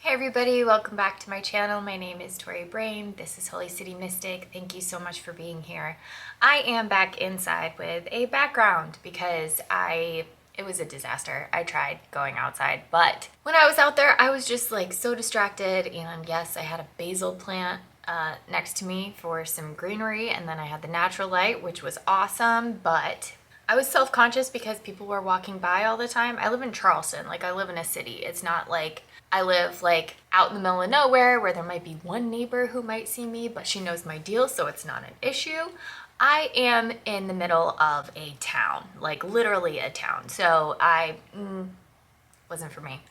Hey everybody, welcome back to my channel. My name is Torie Brain. This is Holy City Mystic. Thank you so much for being here. I am back inside with a background because it was a disaster. I tried going outside, but when I was out there, I was just like so distracted. And yes, I had a basil plant next to me for some greenery, and then I had the natural light, which was awesome, but I was self-conscious because people were walking by all the time. I live in Charleston, like I live in a city. It's not like I live like out in the middle of nowhere where there might be one neighbor who might see me, but she knows my deal, so it's not an issue. I am in the middle of a town, like literally a town. So wasn't for me.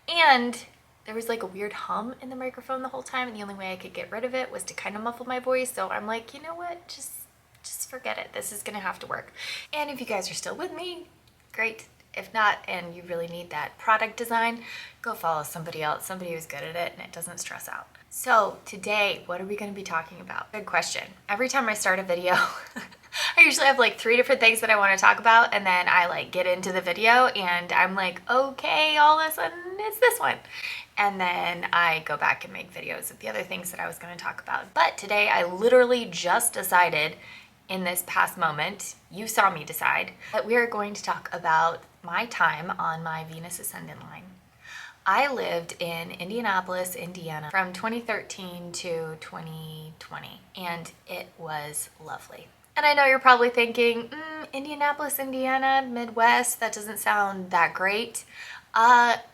And there was like a weird hum in the microphone the whole time, and the only way I could get rid of it was to kind of muffle my voice. So I'm like, you know what? Just forget it. This is gonna have to work. And if you guys are still with me, great. If not, and you really need that product design, go follow somebody else, somebody who's good at it and it doesn't stress out. So today, what are we gonna be talking about? Good question. Every time I start a video, I usually have like 3 different things that I wanna talk about, and then I like get into the video and I'm like, okay, all of a sudden it's this one. And then I go back and make videos of the other things that I was gonna talk about. But today I literally just decided in this past moment, you saw me decide, that we are going to talk about my time on my Venus Ascendant line. I lived in Indianapolis, Indiana from 2013 to 2020, and it was lovely. And I know you're probably thinking, Indianapolis, Indiana, Midwest, that doesn't sound that great.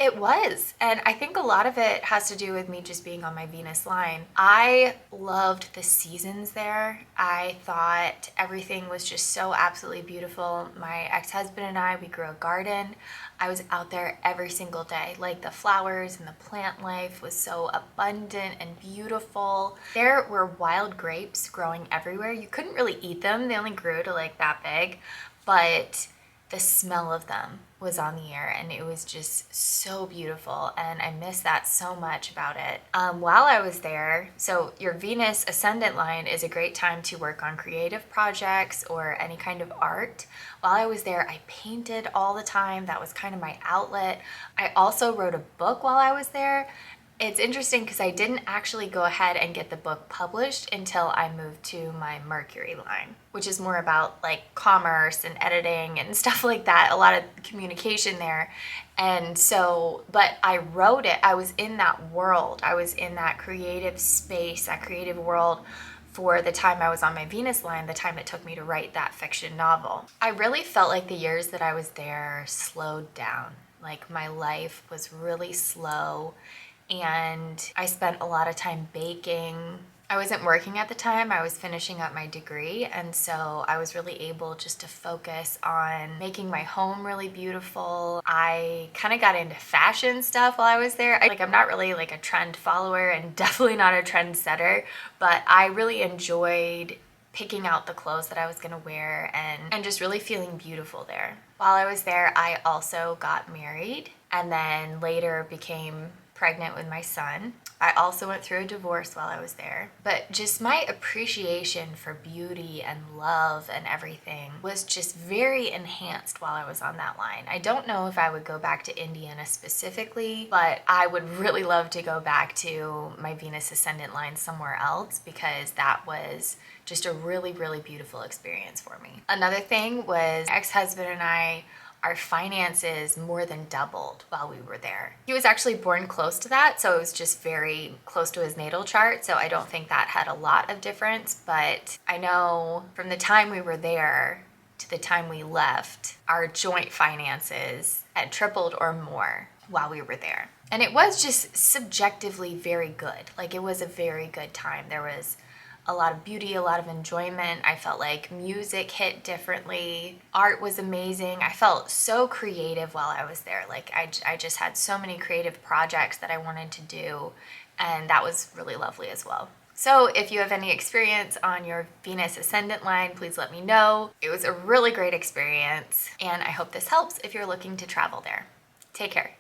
It was, and I think a lot of it has to do with me just being on my Venus line. I loved the seasons there. I thought everything was just so absolutely beautiful. My ex-husband and I, we grew a garden. I was out there every single day. Like the flowers and the plant life was so abundant and beautiful. There were wild grapes growing everywhere. You couldn't really eat them. They only grew to like that big, but the smell of them was on the air and it was just so beautiful, and I miss that so much about it. While I was there, so your Venus Ascendant line is a great time to work on creative projects or any kind of art. While I was there, I painted all the time. That was kind of my outlet. I also wrote a book while I was there. It's interesting because I didn't actually go ahead and get the book published until I moved to my Mercury line, which is more about like commerce and editing and stuff like that, a lot of communication there. And so, but I wrote it, I was in that world, I was in that creative space, that creative world for the time I was on my Venus line, the time it took me to write that fiction novel. I really felt like the years that I was there slowed down. Like my life was really slow, and I spent a lot of time baking. I wasn't working at the time, I was finishing up my degree, and so I was really able just to focus on making my home really beautiful. I kind of got into fashion stuff while I was there. I'm not really like a trend follower and definitely not a trend setter, but I really enjoyed picking out the clothes that I was gonna wear and just really feeling beautiful there. While I was there, I also got married and then later became pregnant with my son. I also went through a divorce while I was there, but just my appreciation for beauty and love and everything was just very enhanced while I was on that line. I don't know if I would go back to Indiana specifically, but I would really love to go back to my Venus Ascendant line somewhere else because that was just a really, really beautiful experience for me. Another thing was my ex-husband and I, our finances more than doubled while we were there. He was actually born close to that, so it was just very close to his natal chart, so I don't think that had a lot of difference, but I know from the time we were there to the time we left, our joint finances had tripled or more while we were there. And it was just subjectively very good. Like it was a very good time. There was a lot of beauty, a lot of enjoyment. I felt like music hit differently. Art was amazing. I felt so creative while I was there. Like I just had so many creative projects that I wanted to do, and that was really lovely as well. So if you have any experience on your Venus Ascendant line, please let me know. It was a really great experience, and I hope this helps if you're looking to travel there. Take care.